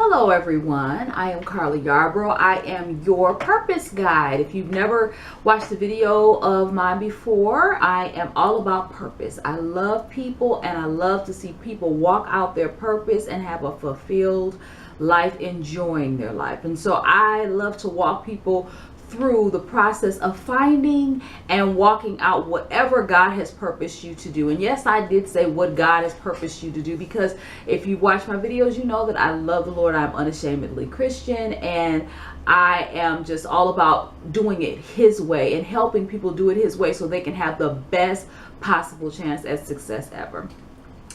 Hello everyone, I am Carla Yarbrough. I am your purpose guide. If you've never watched a video of mine before, I am all about purpose. I love people and I love to see people walk out their purpose and have a fulfilled life, enjoying their life. And so I love to walk people through the process of finding and walking out whatever God has purposed you to do. And yes, I did say what God has purposed you to do, because if you watch my videos, you know that I love the Lord. I'm unashamedly Christian, and I am just all about doing it His way and helping people do it His way so they can have the best possible chance at success ever.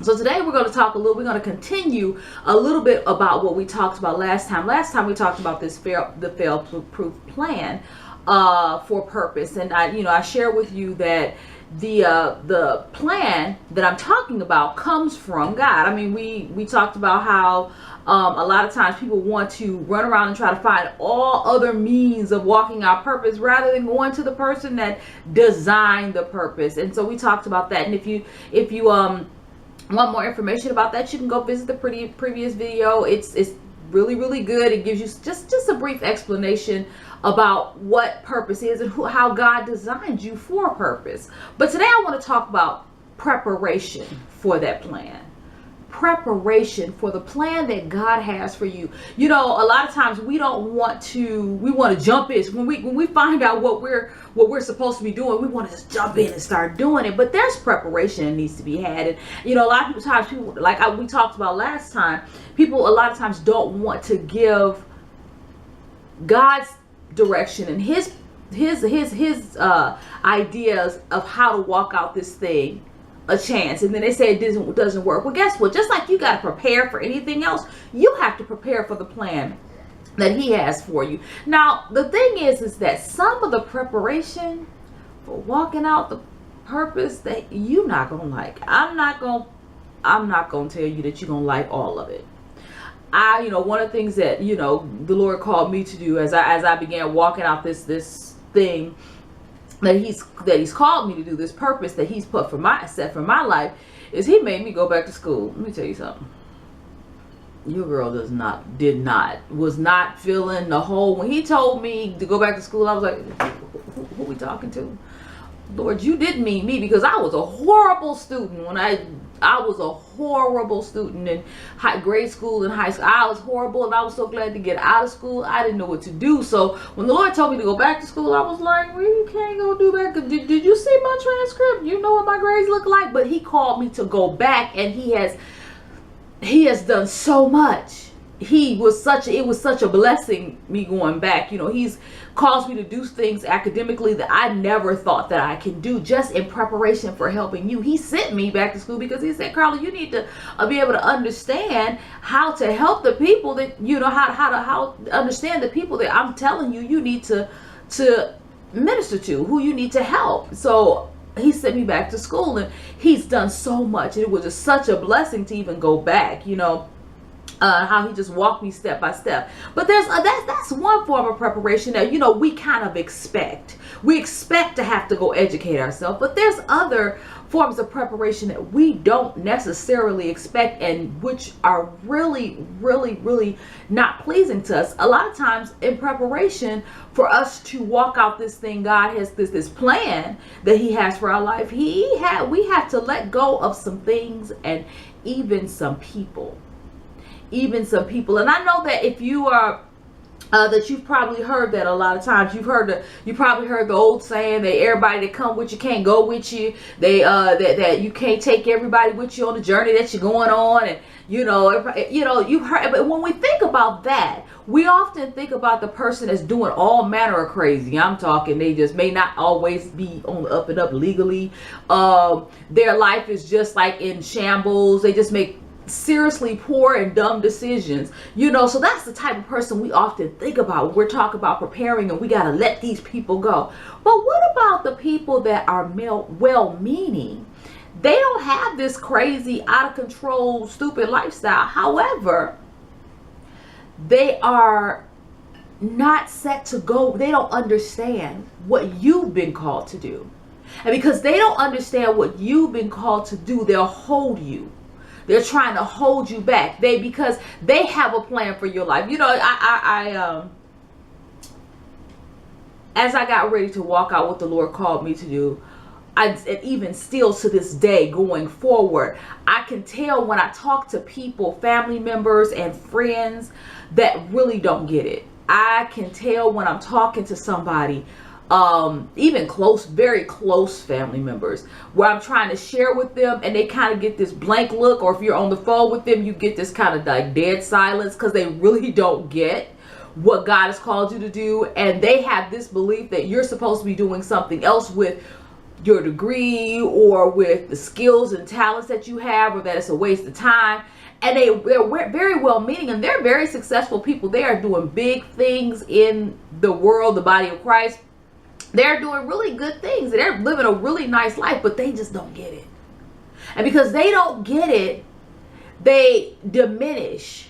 So today we're going to continue a little bit about what we talked about last time. Last time we talked about the fail-proof plan for purpose. And I shared with you that the plan that I'm talking about comes from God. I mean, we talked about how a lot of times people want to run around and try to find all other means of walking our purpose rather than going to the person that designed the purpose. And so we talked about that. And if you want more information about that, you can go visit the previous video. It's really good. It gives you just a brief explanation about what purpose is and how God designed you for a purpose. But today I want to talk about preparation for that plan. Preparation for the plan that God has for you. You know, a lot of times we want to jump in. When we find out what we're supposed to be doing, we want to just jump in and start doing it. But there's preparation that needs to be had. And you know, a lot of times people, we talked about last time, people a lot of times don't want to give God's direction and his ideas of how to walk out this thing a chance, and then they say it doesn't work. Well, guess what? Just like you got to prepare for anything else, you have to prepare for the plan that He has for you. Now, the thing is that some of the preparation for walking out the purpose that you're not gonna like. I'm not gonna tell you that you're gonna like all of it. One of the things that the Lord called me to do as I began walking out this thing that he's called me to do, this purpose that He's put set for my life, is He made me go back to school. Let me tell you something. Your girl was not feeling the whole. When He told me to go back to school, I was like, who are we talking to? Lord, you didn't mean me, because I was a horrible student when I was a horrible student in grade school and high school. I was horrible, and I was so glad to get out of school. I didn't know what to do. So when the Lord told me to go back to school, I was like, well, you can't go do that. Did you see my transcript? You know what my grades look like? But He called me to go back, and He has done so much. It was such a blessing, me going back. He's caused me to do things academically that I never thought that I can do, just in preparation for helping you. He sent me back to school because He said, Carla, you need to be able to understand how to help the people that how to understand the people that I'm telling you need to minister to, who you need to help. So He sent me back to school, and He's done so much. It was just such a blessing to even go back, how He just walked me step by step. But that's one form of preparation that we kind of expect. We expect to have to go educate ourselves, but there's other forms of preparation that we don't necessarily expect, and which are really not pleasing to us. A lot of times in preparation for us to walk out this thing, God has this plan that He has for our life. We have to let go of some things, and even some people. And I know that if you are that you've probably heard that a lot of times. You probably heard the old saying that everybody that come with you can't go with you. That you can't take everybody with you on the journey that you're going on. And you've heard. But when we think about that, we often think about the person that's doing all manner of crazy. I'm talking, they just may not always be on the up and up legally. Their life is just like in shambles. They just make seriously poor and dumb decisions, so that's the type of person we often think about when we're talking about preparing, and we got to let these people go. But what about the people that are well-meaning? They don't have this crazy, out of control, stupid lifestyle. However, they are not set to go. They don't understand what you've been called to do, and because they don't understand what you've been called to do, they'll hold you. They're trying to hold you back. Because they have a plan for your life. As I got ready to walk out what the Lord called me to do, and even still to this day going forward, I can tell when I talk to people, family members and friends that really don't get it. I can tell when I'm talking to somebody, even very close family members, where I'm trying to share with them and they kind of get this blank look, or if you're on the phone with them, you get this kind of like dead silence because they really don't get what God has called you to do. And they have this belief that you're supposed to be doing something else with your degree or with the skills and talents that you have, or that it's a waste of time. And they're very well meaning, and they're very successful people. They are doing big things in the world, the body of Christ. They're doing really good things. They're living a really nice life, but they just don't get it. And because they don't get it, they diminish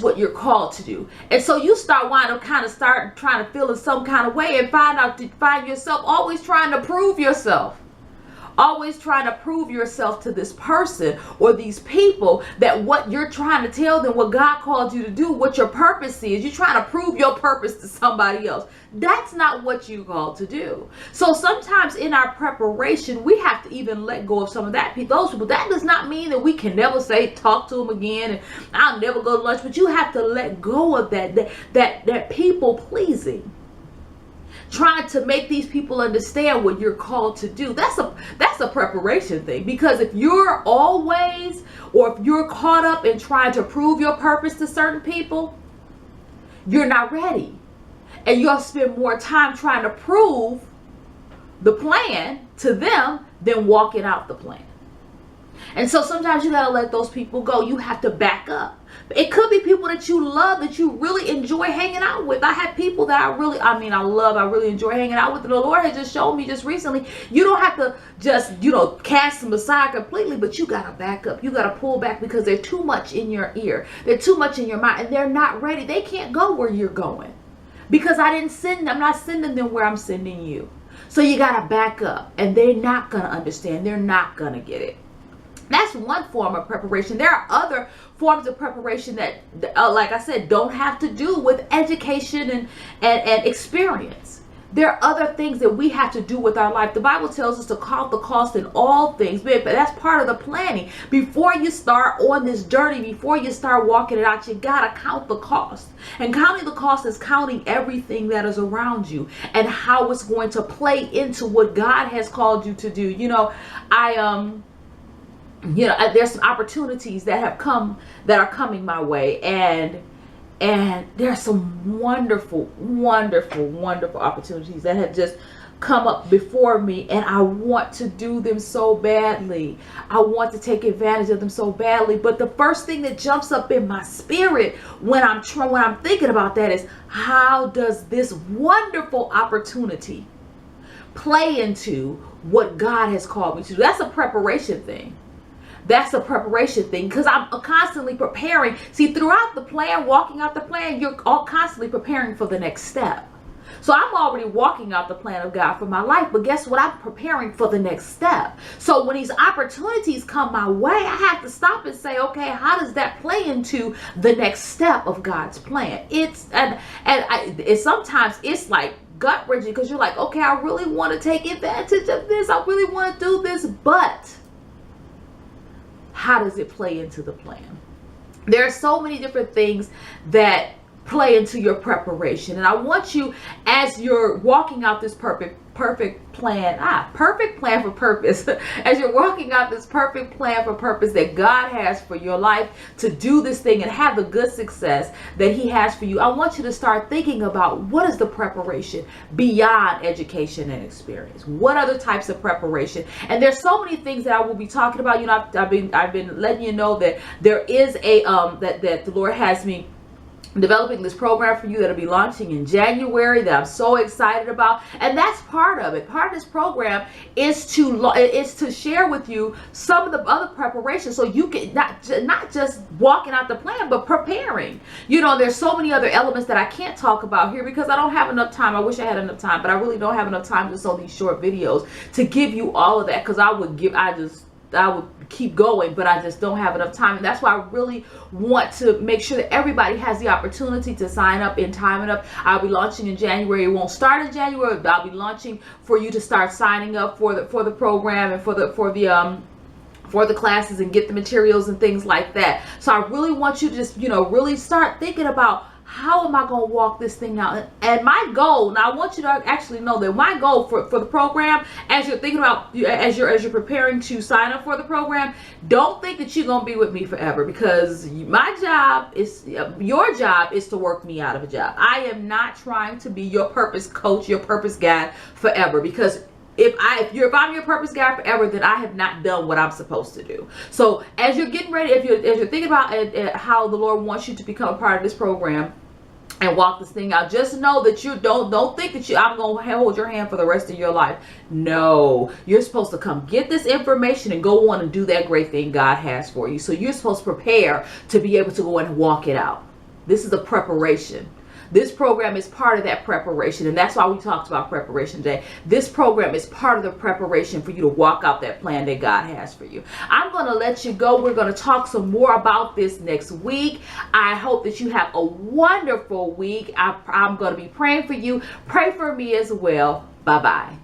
what you're called to do. And so you start trying to feel in some kind of way, and find yourself always trying to prove yourself. Always trying to prove yourself to this person or these people that what you're trying to tell them, what God called you to do, what your purpose is. You're trying to prove your purpose to somebody else. That's not what you called to do. So sometimes in our preparation, we have to even let go of some of those people. That does not mean that we can never talk to them again, and I'll never go to lunch. But you have to let go of that people pleasing. Trying to make these people understand what you're called to do. That's a preparation thing. Because if you're always, or if you're caught up in trying to prove your purpose to certain people, you're not ready. And you'll spend more time trying to prove the plan to them than walking out the plan. And so sometimes you gotta let those people go. You have to back up. It could be people that you love, that you really enjoy hanging out with. I have people that I really enjoy hanging out with. And the Lord has just shown me just recently, you don't have to just, cast them aside completely, but you gotta back up. You gotta pull back because they're too much in your ear. They're too much in your mind, and they're not ready. They can't go where you're going because I'm not sending them where I'm sending you. So you gotta back up, and they're not gonna understand. They're not gonna get it. That's one form of preparation. There are other forms of preparation that, like I said, don't have to do with education and experience. There are other things that we have to do with our life. The Bible tells us to count the cost in all things, but that's part of the planning. Before you start on this journey, before you start walking it out, you gotta count the cost. And counting the cost is counting everything that is around you and how it's going to play into what God has called you to do. There's some opportunities that are coming my way, and there's some wonderful opportunities that have just come up before me, and I want to do them so badly. I want to take advantage of them so badly. But the first thing that jumps up in my spirit when I'm thinking about that is, how does this wonderful opportunity play into what God has called me to do? That's a preparation thing. That's a preparation thing, because I'm constantly preparing. See, throughout the plan, walking out the plan, you're all constantly preparing for the next step. So I'm already walking out the plan of God for my life, but guess what? I'm preparing for the next step. So when these opportunities come my way, I have to stop and say, okay, how does that play into the next step of God's plan? Sometimes it's like gut wrenching, because you're like, okay, I really want to take advantage of this. I really want to do this, but how does it play into the plan? There are so many different things that play into your preparation. And I want you, as you're walking out this perfect plan for purpose, as you're walking out this perfect plan for purpose that God has for your life, to do this thing and have the good success that He has for you, I want you to start thinking about, what is the preparation beyond education and experience? What other types of preparation? And there's so many things that I will be talking about. I've been letting you know that there is that the Lord has me developing this program for you that'll be launching in January, that I'm so excited about. And that's part of it. Part of this program is to share with you some of the other preparations, so you can not just walking out the plan, but preparing. There's so many other elements that I can't talk about here because I don't have enough time. I wish I had enough time, but I really don't have enough time, just on these short videos, to give you all of that, because would keep going, but I just don't have enough time. And that's why I really want to make sure that everybody has the opportunity to sign up in time enough. I'll be launching in January. It won't start in January, but I'll be launching for you to start signing up for the program and for the classes and get the materials and things like that. So I really want you to just, really start thinking about, how am I going to walk this thing out? And my goal, now I want you to actually know that my goal for the program, as you're thinking about, as you're preparing to sign up for the program, don't think that you're going to be with me forever, because your job is to work me out of a job. I am not trying to be your purpose coach, your purpose guide forever, because if I'm your purpose guide forever, then I have not done what I'm supposed to do. So as you're getting ready, as you're thinking about how the Lord wants you to become a part of this program and walk this thing out, just know that you don't think that I'm going to hold your hand for the rest of your life. No, you're supposed to come get this information and go on and do that great thing God has for you. So you're supposed to prepare to be able to go and walk it out. This is a preparation. This program is part of that preparation, and that's why we talked about preparation today. This program is part of the preparation for you to walk out that plan that God has for you. I'm going to let you go. We're going to talk some more about this next week. I hope that you have a wonderful week. I'm going to be praying for you. Pray for me as well. Bye-bye.